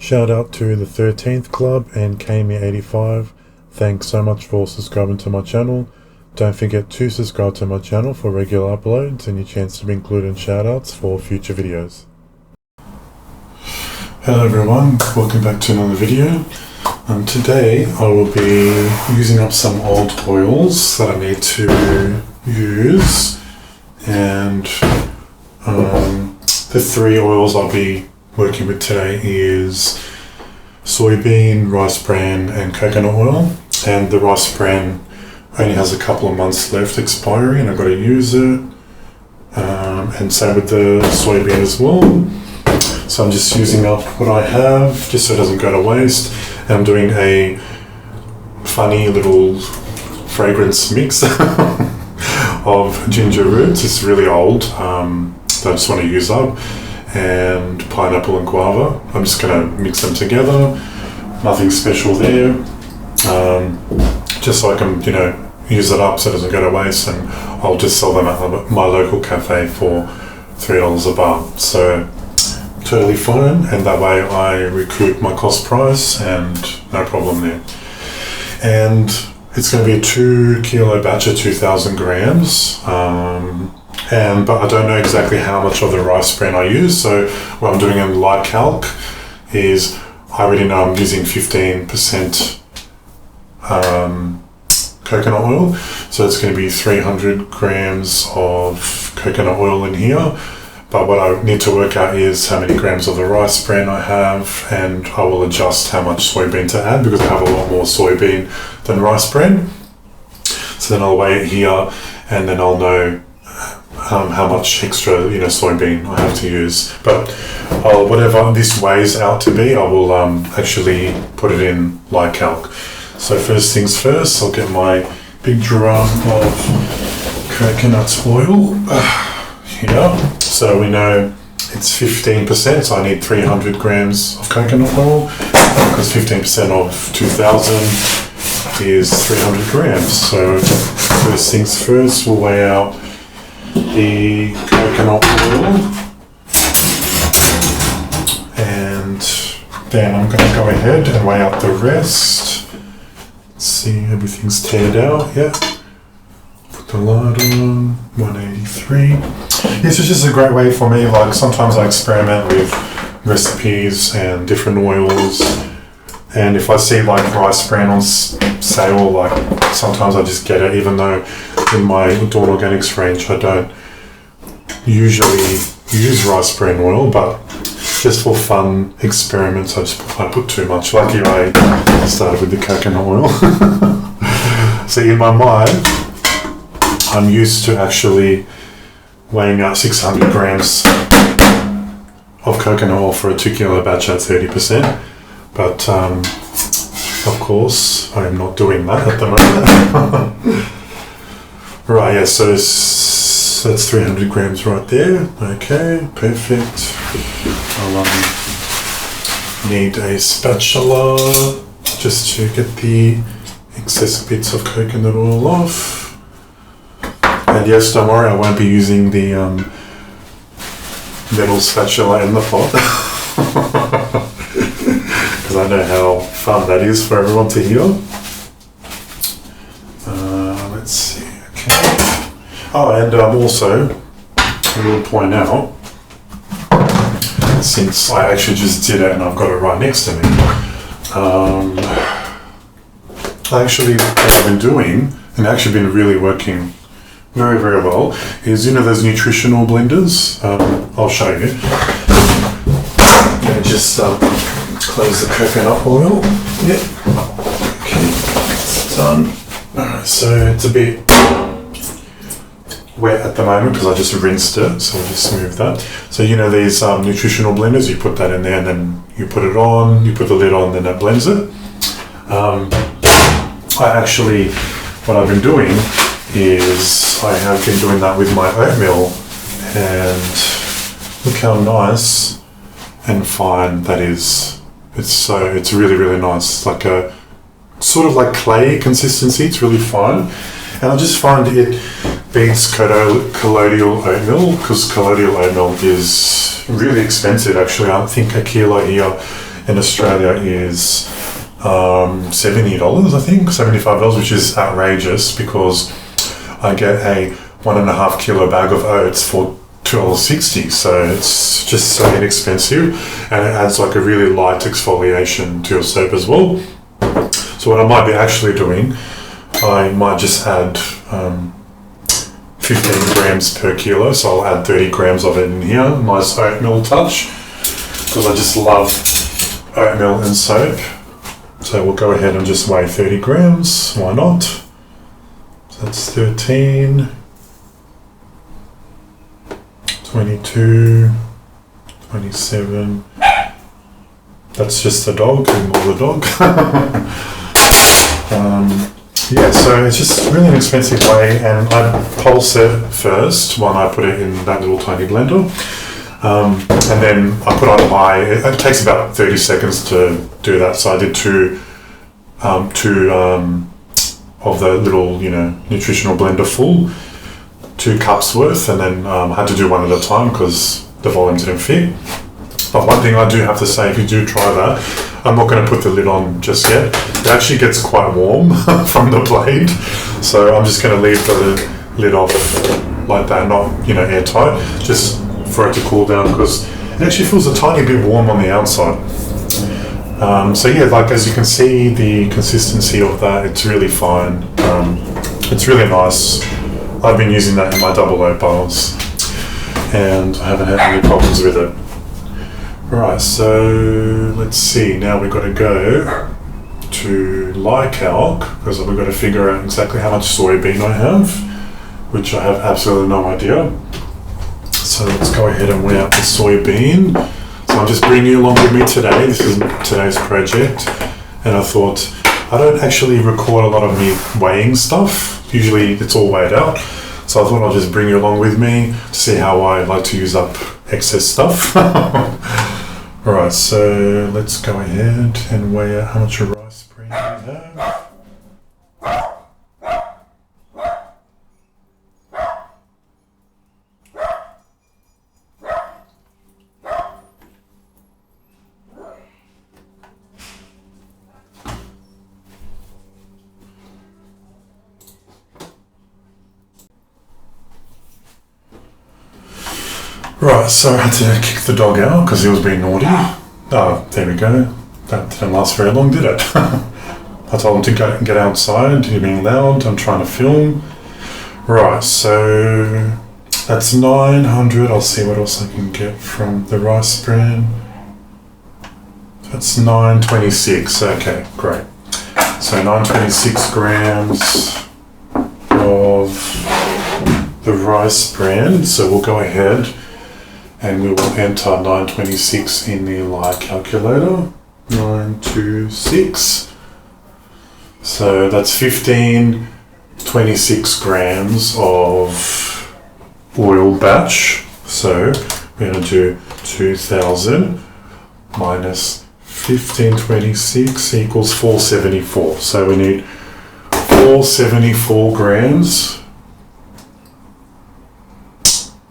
Shout out to the 13th Club and Kami85. Thanks so much for subscribing to my channel. Don't forget to subscribe to my channel for regular uploads and your chance to be included in shoutouts for future videos. Hello everyone, welcome back to another video. Today I will be using up some old oils that I need to use, and the three oils I'll be working with today is soybean, rice bran and coconut oil. And the rice bran only has a couple of months left expiry and I've got to use it, and same with the soybean as well. So I'm just using up what I have just so it doesn't go to waste. And I'm doing a funny little fragrance mix of ginger roots. It's really old, that I just want to use up, and pineapple and guava. I'm just going to mix them together, nothing special there, just so I can, use it up so it doesn't go to waste, and I'll just sell them at my local cafe for $3 a bar. So totally fine, and that way I recoup my cost price and no problem there. And it's going to be a 2 kilo batch of 2,000 grams. But I don't know exactly how much of the rice bran I use, so what I'm doing in light calc is I already know I'm using 15% coconut oil, so it's going to be 300 grams of coconut oil in here. But what I need to work out is how many grams of the rice bran I have, and I will adjust how much soybean to add because I have a lot more soybean than rice bran. So then I'll weigh it here, and then I'll know how much extra soybean I have to use. But whatever this weighs out to be, I will actually put it in light calc. So first things first, I'll get my big drum of coconut oil here. So we know it's 15%, so I need 300 grams of coconut oil, because 15% of 2,000 is 300 grams. So first things first, we'll weigh out the coconut oil, and then I'm going to go ahead and weigh out the rest. Let's see, everything's tared out, yeah. Put the light on, 183. This is just a great way for me, like sometimes I experiment with recipes and different oils, and if I see like rice bran on sale, like sometimes I just get it, even though in my Dawn Organics range I don't usually use rice bran oil, but just for fun experiments I put too much. Lucky I started with the coconut oil. So in my mind I'm used to actually weighing out 600 grams of coconut oil for a 2 kilo batch at 30%, but of course I'm not doing that at the moment. Right, yeah, so that's 300 grams right there. Okay, perfect. I'll need a spatula just to get the excess bits of coconut oil off. And yes, don't worry, I won't be using the metal spatula in the pot, because I know how fun that is for everyone to hear. Let's see, okay. Oh, and also, I will point out, since I actually just did it and I've got it right next to me, what I've been doing, and actually been really working very, very well, is those nutritional blenders. I'll show you. And just close the coconut oil. Yep. Okay, it's done. Alright, so it's a bit wet at the moment because I just rinsed it, so I'll just smooth that. So these nutritional blenders, you put that in there and then you put it on, you put the lid on, then that blends it. What I've been doing is I have been doing that with my oatmeal, and look how nice and fine that is. It's really, really nice. It's like a sort of like clay consistency. It's really fine, and I just find it beats colloidal oatmeal, because colloidal oatmeal is really expensive actually. I think a kilo here in Australia is $70, I think, $75, which is outrageous because I get a 1.5 kilo bag of oats for $2.60, so it's just so inexpensive, and it adds like a really light exfoliation to your soap as well. So what I might be actually doing, I might just add 15 grams per kilo, so I'll add 30 grams of it in here. Nice oatmeal touch, because I just love oatmeal and soap. So we'll go ahead and just weigh 30 grams, why not? So that's 13, 22, 27. That's just the dog, ignore the dog. Yeah, so it's just really an expensive way, and I pulse it first when I put it in that little tiny blender, and then I put on high. It takes about 30 seconds to do that, so I did two of the little, nutritional blender full, 2 cups worth, and then I had to do one at a time because the volume didn't fit. But one thing I do have to say, if you do try that, I'm not going to put the lid on just yet. It actually gets quite warm from the blade, so I'm just going to leave the lid off like that, not airtight, just for it to cool down, because it actually feels a tiny bit warm on the outside. So yeah, like as you can see, the consistency of that, it's really fine. It's really nice. I've been using that in my double oat bowls, and I haven't had any problems with it. Right, so let's see, now we've got to go to Lactate, because we've got to figure out exactly how much soybean I have, which I have absolutely no idea. So let's go ahead and weigh out the soybean. So I'm just bringing you along with me today. This is today's project, and I thought I don't actually record a lot of me weighing stuff. Usually it's all weighed out. So I thought I'll just bring you along with me to see how I like to use up excess stuff. Alright, so let's go ahead and weigh out how much rice bran we have. Right, so I had to kick the dog out because he was being naughty. Oh, there we go. That didn't last very long, did it? I told him to get outside. You're being loud. I'm trying to film. Right, so that's 900. I'll see what else I can get from the rice bran. That's 926. Okay, great. So 926 grams of the rice bran. So we'll go ahead and we will enter 926 in the live calculator. 926. So that's 1526 grams of oil batch. So we're going to do 2000 minus 1526 equals 474. So we need 474 grams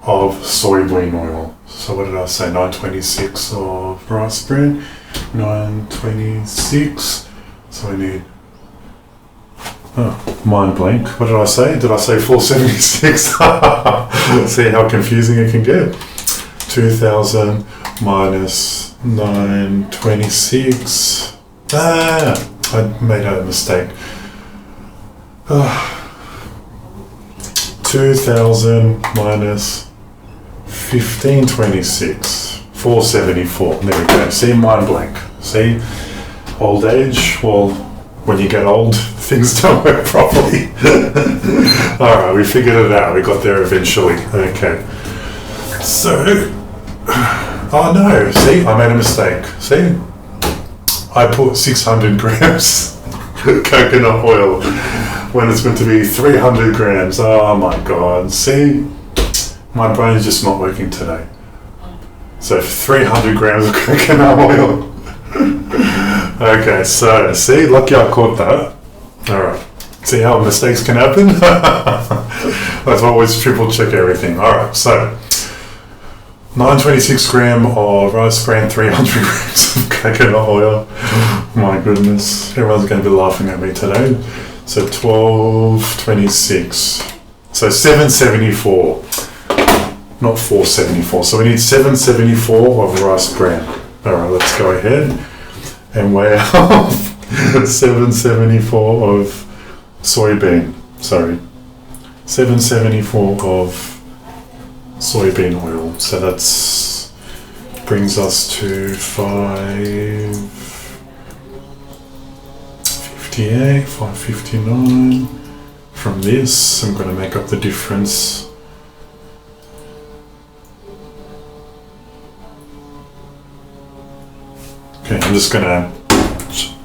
of soybean oil. So what did I say? 926 of rice bran. 926. So we need. Oh, mind blank. What did I say? Did I say 476? See how confusing it can get. 2000 minus 926. I made a mistake. 2000 minus 1526. 474. There we go. See, mind blank. See, old age. Well, when you get old, things don't work properly. Alright, we figured it out. We got there eventually. Okay. So, oh no, see, I made a mistake. See, I put 600 grams coconut oil when it's meant to be 300 grams. Oh my god. See, my brain is just not working today. So 300 grams of coconut oil. Okay, so see, lucky I caught that. Alright, see how mistakes can happen? Let's always triple check everything. Alright, so 926 gram of rice bran, 300 grams of coconut oil. My goodness, everyone's going to be laughing at me today. So 1226. So 774, not 474. So we need 774 of rice bran. All right, let's go ahead and weigh out 774 of soybean. Sorry, 774 of soybean oil. So that's brings us to 558, 559. From this, I'm going to make up the difference. Okay, I'm just going to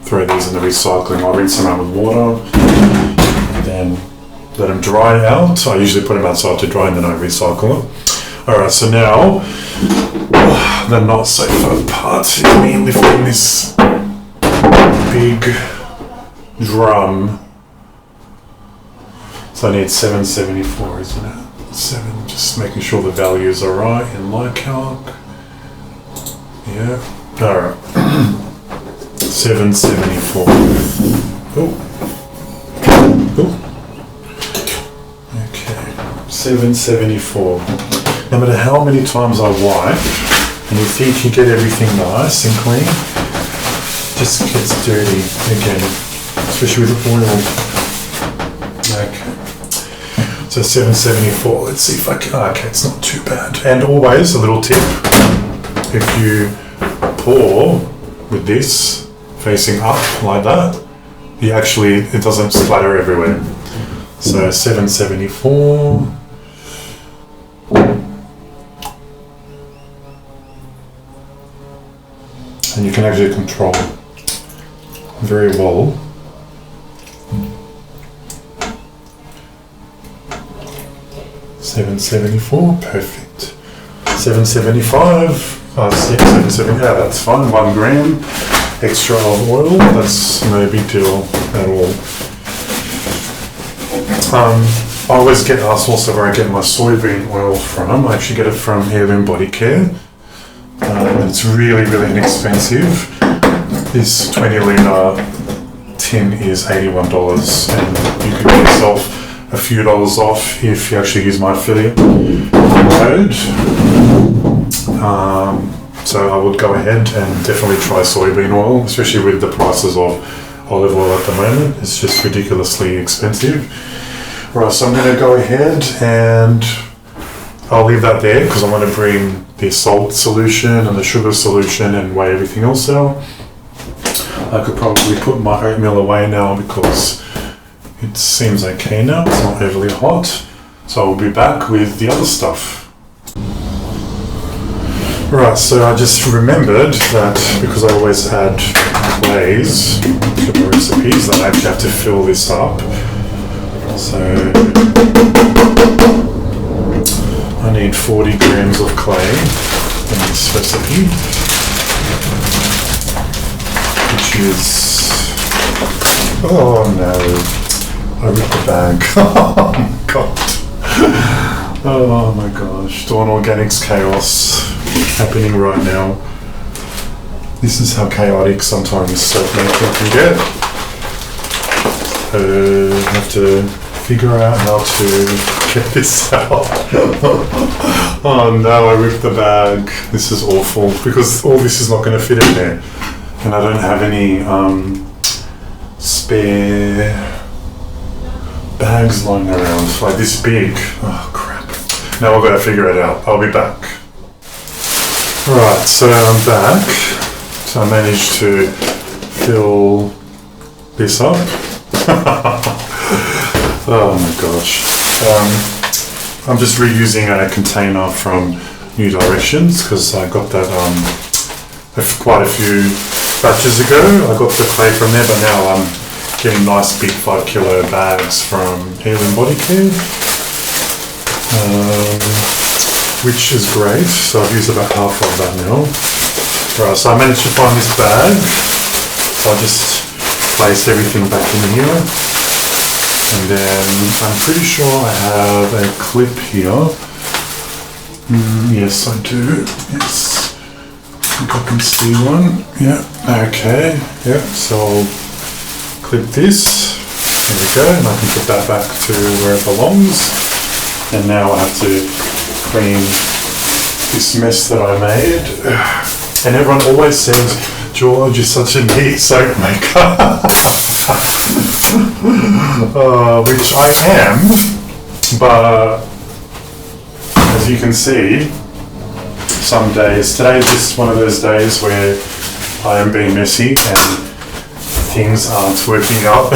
throw these in the recycling. I'll rinse them out with water, and then let them dry out. I usually put them outside to dry and then I recycle it. Alright, so now the not so fun part is me lifting this big drum. So I need 774, isn't it? 7, just making sure the values are right in Lactate. Yeah, alright. 774. Oh. 774. No matter how many times I wipe, and you think you get everything nice and clean, it just gets dirty again, especially with oil. Okay. So 774. Let's see if I can. Okay, it's not too bad. And always a little tip: if you pour with this facing up like that, it doesn't splatter everywhere. So 774. And you can actually control very well. $7.74, perfect. $7.75. 770. Yeah, that's fine. 1 gram extra of oil. That's no big deal at all. I always get asked also where I get my soybean oil from. I actually get it from Heirloom Body Care. And it's really, really inexpensive. This 20 litre tin is $81, and you can get yourself a few dollars off if you actually use my affiliate code. So I would go ahead and definitely try soybean oil, especially with the prices of olive oil at the moment. It's just ridiculously expensive. Right, so I'm going to go ahead and I'll leave that there because I want to bring the salt solution and the sugar solution and weigh everything else out. I could probably put my oatmeal away now because it seems okay now. It's not overly hot. So I'll be back with the other stuff. Right, so I just remembered that because I always add clays to the recipes that I actually have to fill this up. So I need 40 grams of clay in this recipe, which is, oh no, I ripped the bag. Oh my god. Oh my gosh, dawnorganics chaos happening right now. This is how chaotic sometimes soap making can get. I have to figure out how to get this out. Oh no, I ripped the bag. This is awful because all this is not going to fit in there. And I don't have any spare bags lying around like this big. Oh crap. Now I've got to figure it out. I'll be back. Right, so I'm back. So I managed to fill this up. Oh my gosh. I'm just reusing a container from New Directions because I got that quite a few batches ago. I got the clay from there, but now I'm getting nice big 5 kilo bags from Heirloom Body Care, which is great. So I've used about half of that now. Right, so I managed to find this bag. So I just place everything back in here. And then I'm pretty sure I have a clip here Yes, I do. Yes. I think I can see one. Yeah. Okay. Yeah. So I'll clip this. There we go. And I can put that back to where it belongs. And now I have to clean this mess that I made. And everyone always says, George is such a neat soap maker. Which I am, but as you can see, some days, today is just one of those days where I am being messy and things aren't working out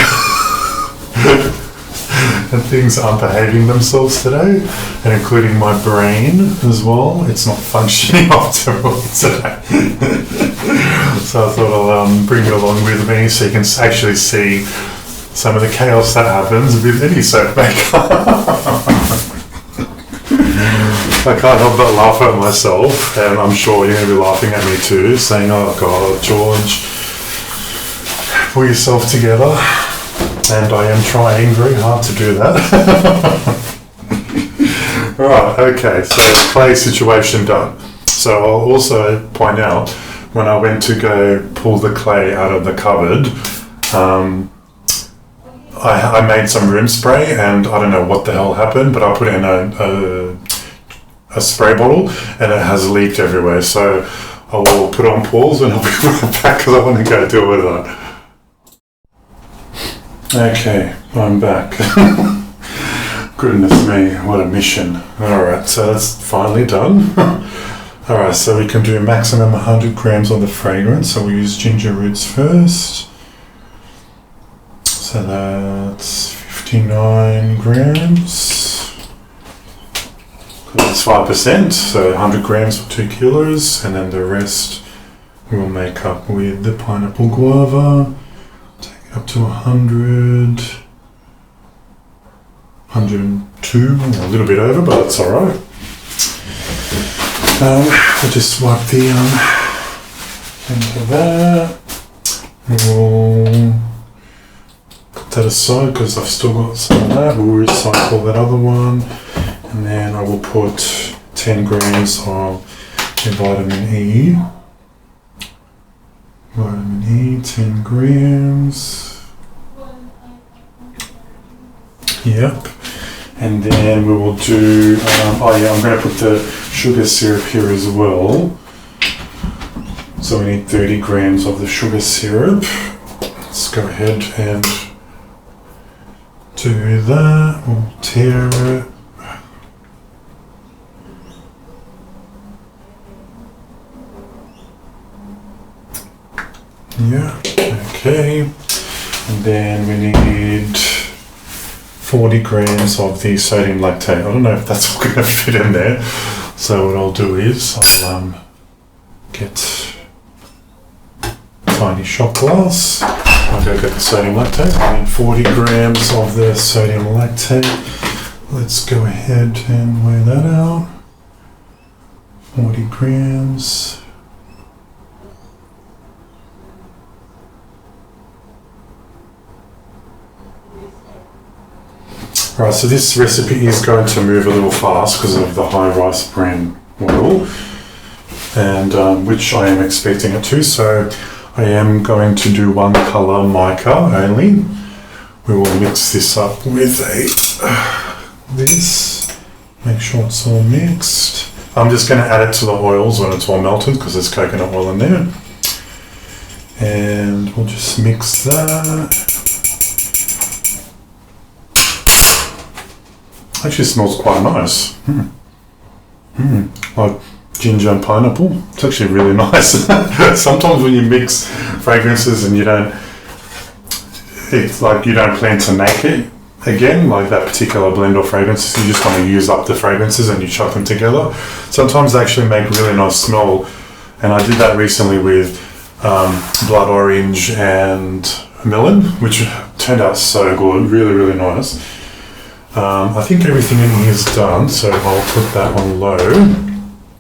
and things aren't behaving themselves today, and including my brain as well. It's not functioning optimally today. So I thought I'll bring you along with me so you can actually see some of the chaos that happens with any soap maker. I can't help but laugh at myself, and I'm sure you're going to be laughing at me too, saying, oh God, George, pull yourself together. And I am trying very hard to do that. Right, okay, so clay situation done. So I'll also point out, when I went to go pull the clay out of the cupboard, I made some room spray, and I don't know what the hell happened, but I put it in a spray bottle and it has leaked everywhere. So I will put on pause and I'll be right back because I want to go deal with that. Okay, I'm back. Goodness me, what a mission. Alright, so that's finally done. Alright, so we can do maximum 100 grams of the fragrance. So we use ginger roots first. So that's 59 grams. That's 5%, so 100 grams for 2 kilos. And then the rest we'll make up with the pineapple guava. Up to 100, 102, a little bit over, but that's alright. We'll just wipe the into that. We'll put that aside because I've still got some of that. We'll recycle that other one. And then I will put 10 grams of the vitamin E. Vitamin E, 10 grams. Yep. And then we will do, I'm going to put the sugar syrup here as well. So we need 30 grams of the sugar syrup. Let's go ahead and do that. We'll tear it. Yeah, okay. And then we need 40 grams of the sodium lactate. I don't know if that's all going to fit in there. So what I'll do is I'll get a tiny shot glass. I'll go get the sodium lactate. I need 40 grams of the sodium lactate. Let's go ahead and weigh that out. 40 grams. Right, so this recipe is going to move a little fast because of the high rice bran oil, and which I am expecting it to. So I am going to do one colour mica only. We will mix this up with this. Make sure it's all mixed. I'm just going to add it to the oils when it's all melted because there's coconut oil in there. And we'll just mix that. Actually smells quite nice. Like ginger and pineapple. It's actually really nice. Sometimes when you mix fragrances and you don't plan to make it again, like that particular blend of fragrances, you just want to use up the fragrances and you chuck them together. Sometimes they actually make really nice smell. And I did that recently with blood orange and melon, which turned out so good, really, really nice. I think everything in here is done, so I'll put that on low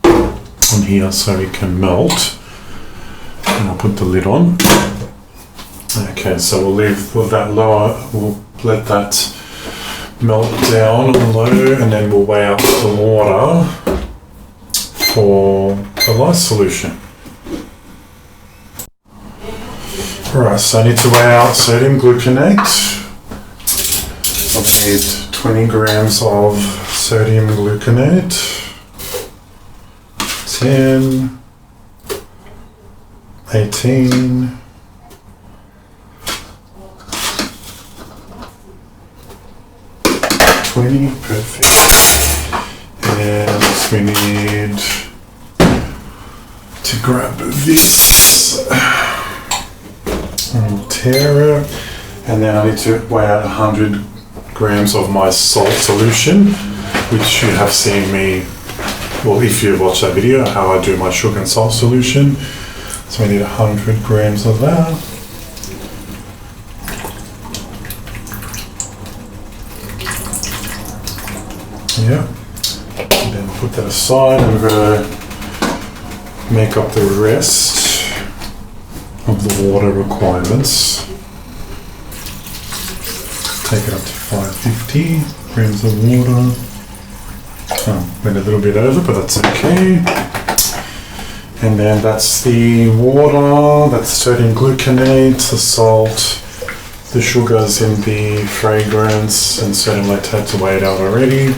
on here so it can melt. And I'll put the lid on. Okay, so we'll leave that lower, we'll let that melt down on low, and then we'll weigh up the water. for the lye solution. Right, so I need to weigh out sodium gluconate. I need 20 grams of sodium gluconate, 10, 18, 20, perfect. And we need to grab this and tear it, and then I need to weigh out 100 grams of my salt solution, which you have seen me, well, if you watch that video, how I do my sugar and salt solution. So I need 100 grams of that. Yeah, and then put that aside, and we're going to make up the rest of the water requirements. Take it up to 550 grams of water. Went a little bit over, but that's okay. And then that's the water, that's sodium gluconate, the salt, the sugars in the fragrance, and sodium lactate to weigh it out already.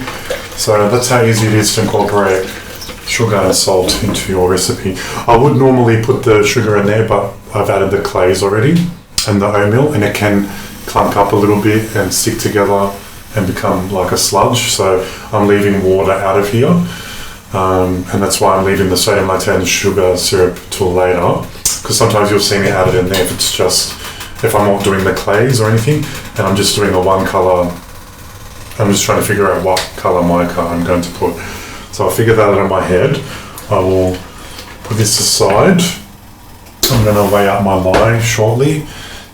So that's how easy it is to incorporate sugar and salt into your recipe. I would normally put the sugar in there, but I've added the clays already and the oatmeal, and it can clunk up a little bit and stick together and become like a sludge. So I'm leaving water out of here, and that's why I'm leaving the sodium lactate and sugar syrup till later, because sometimes you'll see me add it in there if I'm not doing the clays or anything, and I'm just doing a one color. I'm just trying to figure out what color mica I'm going to put. So I'll figure that out in my head. I will put this aside. I'm going to weigh out my lye shortly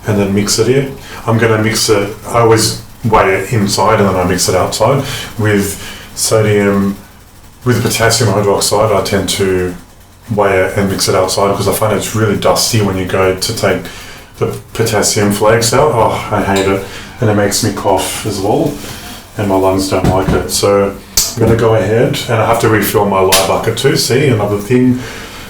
and then mix it in. I'm going to mix it, I always weigh it inside and then I mix it outside. With potassium hydroxide, I tend to weigh it and mix it outside because I find it's really dusty when you go to take the potassium flakes out. Oh, I hate it. And it makes me cough as well, and my lungs don't like it. So I'm going to go ahead, and I have to refill my lye bucket too. See, another thing,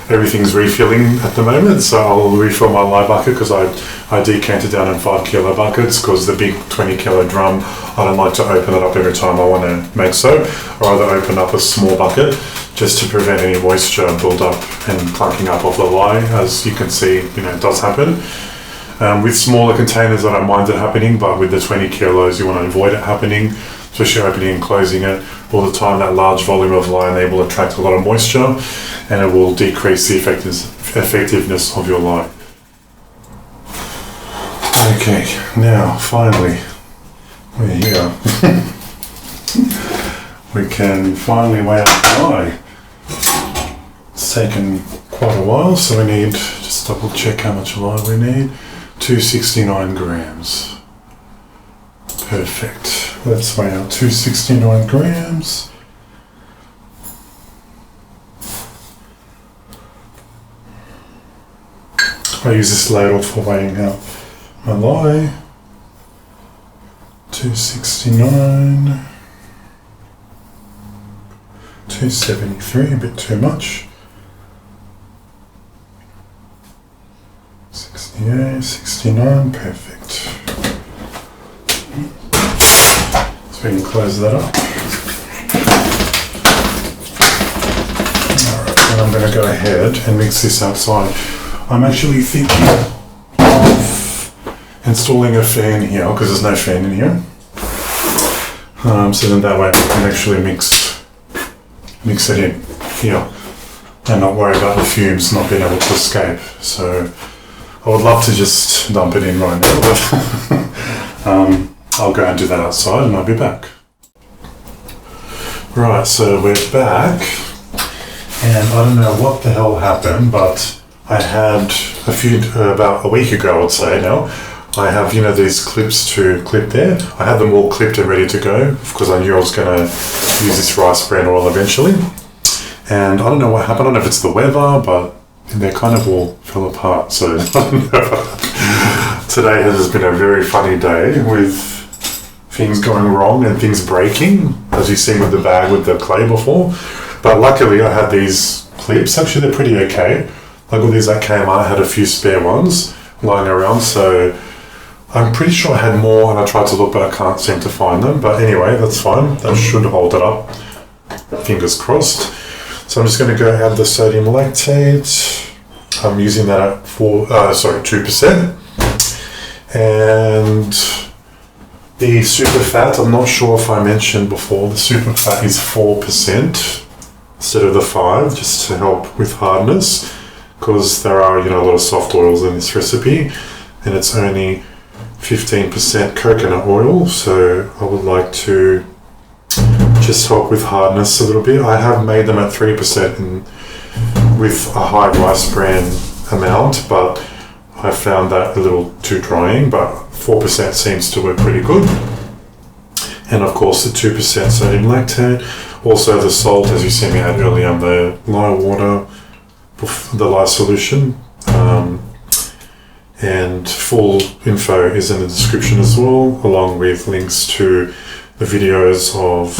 everything's refilling at the moment, so I'll refill my lye bucket because I decant it down in 5 kilo buckets, because the big 20 kilo drum, I don't like to open it up every time I want to make soap. Or either open up a small bucket just to prevent any moisture build up and clunking up of the lye. As you can see, it does happen. With smaller containers, I don't mind it happening, but with the 20 kilos, you want to avoid it happening, especially opening and closing it all the time. That large volume of lye, they will attract a lot of moisture, and it will decrease the effectiveness of your lye. Okay, now finally, we're here. We can finally weigh out the lye. It's taken quite a while, so we need, just double check how much lye we need. 269 grams. Perfect. Let's weigh out 269 grams. I use this ladle for weighing out my lye. 269. 273, a bit too much. 68, 69, perfect. So we can close that up. Alright, then I'm going to go ahead and mix this outside. I'm actually thinking of installing a fan here, because there's no fan in here. So then that way we can actually mix it in here and not worry about the fumes not being able to escape. So I would love to just dump it in right now, but I'll go and do that outside and I'll be back. Right, so we're back, and I don't know what the hell happened, but I had about a week ago, I would say now, I have, these clips to clip there. I had them all clipped and ready to go because I knew I was going to use this Rice Bran Oil eventually. And I don't know what happened, I don't know if it's the weather, but they kind of all fell apart. So today has been a very funny day with things going wrong and things breaking, as you've seen with the bag with the clay before. But luckily I had these clips. Actually, they're pretty okay. Like all these at Kmart, I had a few spare ones lying around, so I'm pretty sure I had more and I tried to look, but I can't seem to find them. But anyway, that's fine. That should hold it up. Fingers crossed. So I'm just going to go add the sodium lactate. I'm using that at 2%. And the super fat, I'm not sure if I mentioned before, the super fat is 4% instead of the 5%, just to help with hardness, because there are, a lot of soft oils in this recipe, and it's only 15% coconut oil, so I would like to just help with hardness a little bit. I have made them at 3% with a high rice bran amount, but I found that a little too drying, but 4% seems to work pretty good. And of course the 2% sodium lactate, also the salt, as you see me add earlier, on the lye water, the lye solution. And full info is in the description as well, along with links to the videos of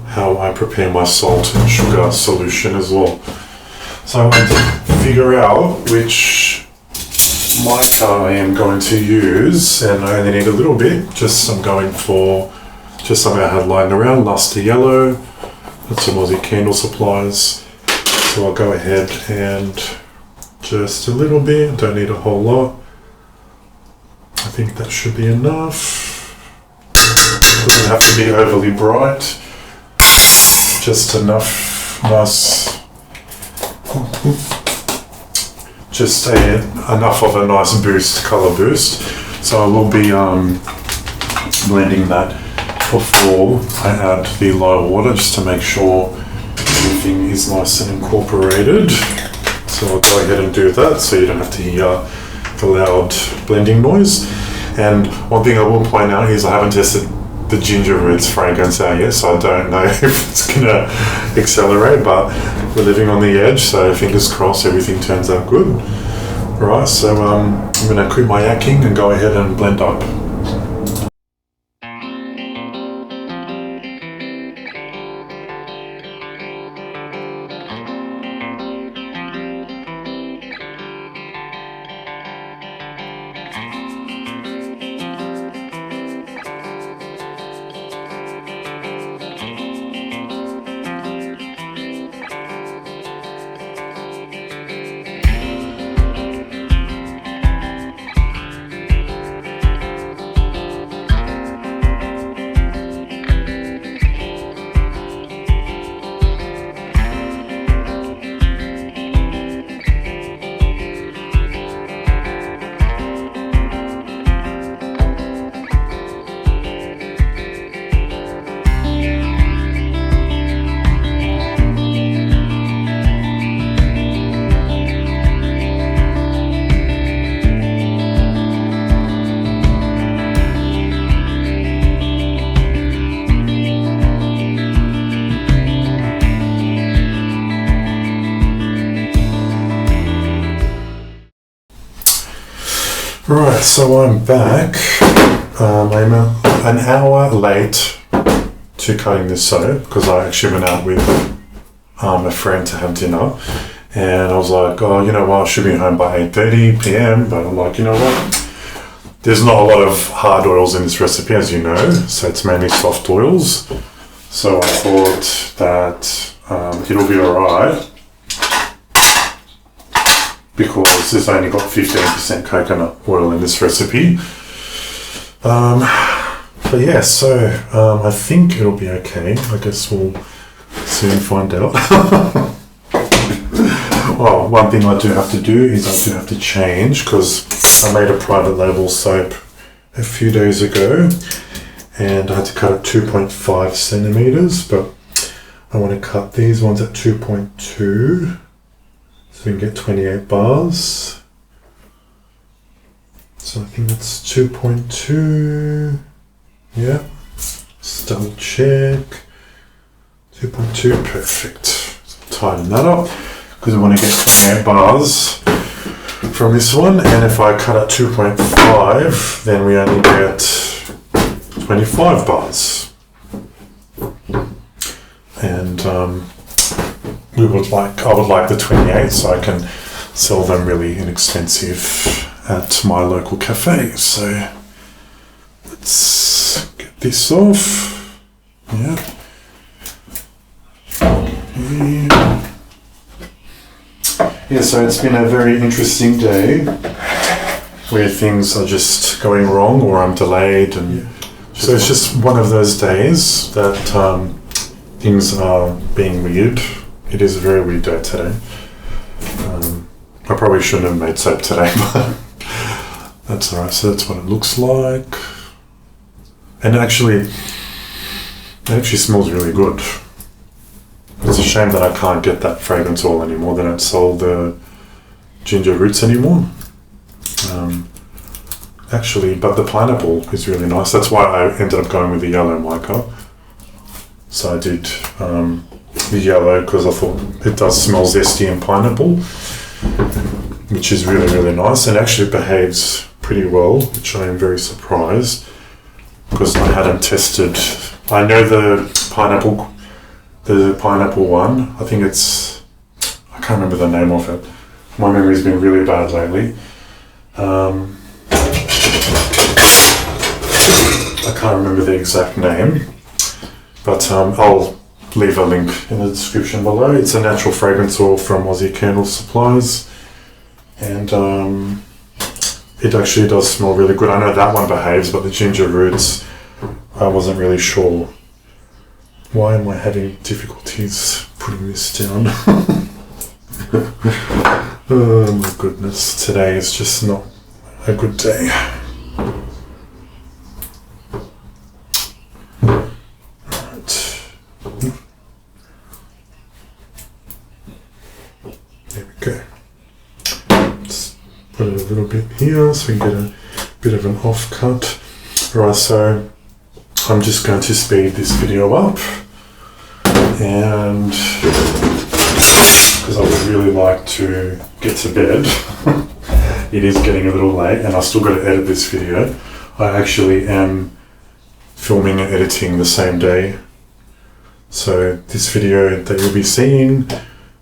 how I prepare my salt and sugar solution as well. So I want to figure out which mica I am going to use, and I only need a little bit. I'm going for just something I had lying around, Luster Yellow. That's some Aussie candle supplies. So I'll go ahead and just a little bit, don't need a whole lot. I think that should be enough. Doesn't have to be overly bright. Just enough nice, enough of a nice boost, color boost. So I will be blending that before I add the lye water, just to make sure everything is nice and incorporated. So I'll go ahead and do that, so you don't have to hear the loud blending noise. And one thing I will point out is I haven't tested the ginger roots fragrance out yet, so I don't know if it's gonna accelerate, but we're living on the edge, so fingers crossed everything turns out good. Right, so I'm gonna quit my yakking and go ahead and blend up. Right, so I'm back. I'm an hour late to cutting this soap because I actually went out with a friend to have dinner, and I was like, oh, you know what, I should be home by 8:30 p.m, but I'm like, you know what, there's not a lot of hard oils in this recipe, as you know, so it's mainly soft oils, so I thought that it'll be alright because it's only got 15% coconut oil in this recipe. But yeah, so I think it'll be okay. I guess we'll soon find out. Well, one thing I do have to do is I do have to change, because I made a private label soap a few days ago and I had to cut it 2.5 centimeters, but I want to cut these ones at 2.2. So we can get 28 bars. So I think that's 2.2. Yeah. Just double check. 2.2, perfect. So tighten that up because we want to get 28 bars from this one. And if I cut at 2.5, then we only get 25 bars. And I would like the 28 so I can sell them really inexpensive at my local cafe. So let's get this off. Yeah. Yeah, so it's been a very interesting day where things are just going wrong or I'm delayed, and so it's just one of those days that things are being weird. It is a very weird day today. I probably shouldn't have made soap today, but that's alright. So that's what it looks like. And it actually smells really good. It's a shame that I can't get that fragrance oil anymore. They don't sell the ginger roots anymore. But the pineapple is really nice. That's why I ended up going with the yellow mica. So I did the yellow because I thought it does smell zesty and pineapple, which is really, really nice, and actually behaves pretty well, which I am very surprised because I hadn't tested. I know the pineapple one, I think I can't remember the name of it. My memory's been really bad lately. I can't remember the exact name, but I'll leave a link in the description below. It's a natural fragrance oil from Aussie Candle Supplies, and it actually does smell really good. I know that one behaves, but the ginger roots, I wasn't really sure. Why am I having difficulties putting this down? Oh my goodness, today is just not a good day. Right. There we go. Let's put it a little bit here so we can get a bit of an off cut. Right, so I'm just going to speed this video up, and because I would really like to get to bed. It is getting a little late and I still got to edit this video. I actually am filming and editing the same day. So this video that you'll be seeing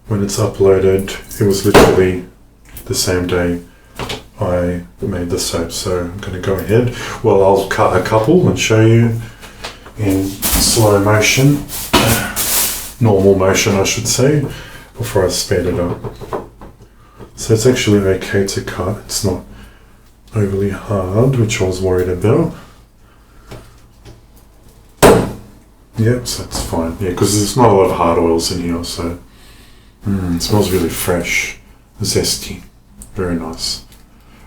when it's uploaded, it was literally the same day I made the soap. So I'm going to go ahead. Well, I'll cut a couple and show you in slow motion, normal motion I should say, before I speed it up. So it's actually okay to cut, it's not overly hard, which I was worried about. Yep, so that's fine. Yeah, because there's not a lot of hard oils in here, so it smells really fresh, zesty, very nice.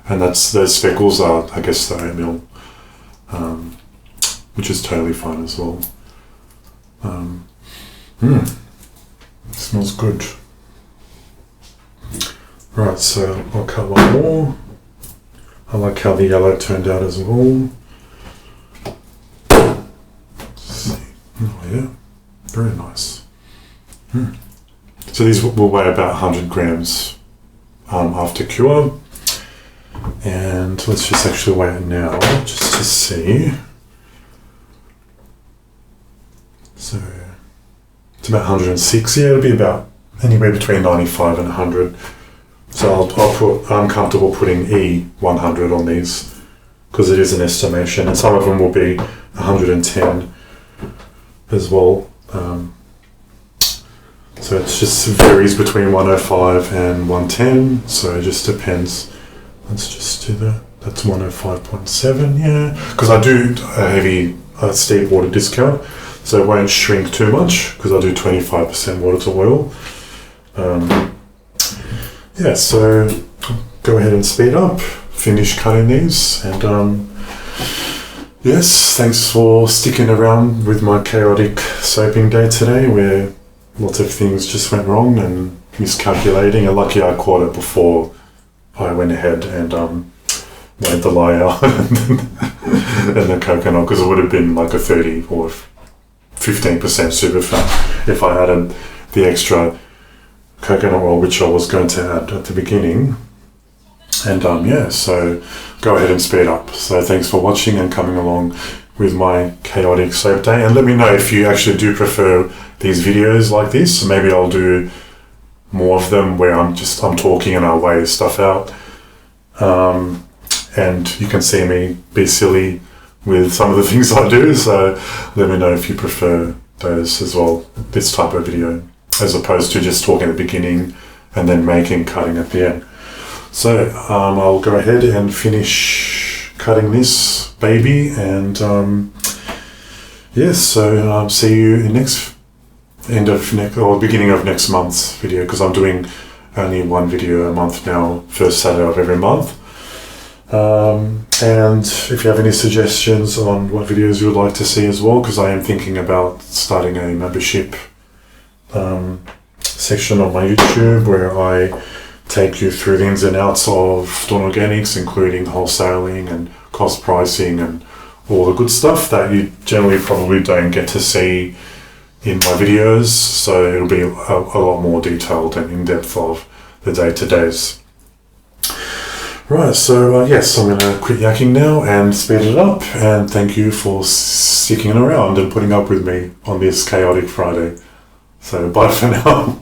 And those speckles are, I guess, the oatmeal, which is totally fine as well. It smells good. Right, so I'll cut one more. I like how the yellow turned out as well. Let's see. Oh yeah, very nice. So these will weigh about 100 grams after cure. And let's just actually weigh it now, just to see. So it's about 106. Yeah, it'll be about anywhere between 95 and 100. So I'm comfortable putting E100 on these because it is an estimation, and some of them will be 110 as well. So it just varies between 105 and 110, so it just depends. Let's just do that. That's 105.7, yeah. Because I do a heavy steep water discount, so it won't shrink too much because I do 25% water to oil. Yeah, so go ahead and speed up, finish cutting these, and yes, thanks for sticking around with my chaotic soaping day today where lots of things just went wrong and miscalculating, and lucky I caught it before I went ahead and made the lye and the coconut, because it would have been like a 30 or 15% super fat if I added the extra coconut oil, which I was going to add at the beginning. And yeah, so go ahead and speed up. So thanks for watching and coming along with my chaotic soap day, and let me know if you actually do prefer these videos like this. Maybe I'll do more of them where I'm talking and I weigh stuff out. And you can see me be silly with some of the things I do, so let me know if you prefer those as well, this type of video, as opposed to just talking at the beginning and then cutting at the end. So I'll go ahead and finish cutting this baby, and so see you in beginning of next month's video, because I'm doing only one video a month now, first Saturday of every month. And if you have any suggestions on what videos you would like to see as well, because I am thinking about starting a membership section on my YouTube where I take you through the ins and outs of Dawn Organics, including wholesaling and cost pricing and all the good stuff that you generally probably don't get to see in my videos. So it'll be a lot more detailed and in-depth of the day-to-days. Right, so yes, I'm going to quit yakking now and speed it up, and thank you for sticking around and putting up with me on this chaotic Friday. So bye for now.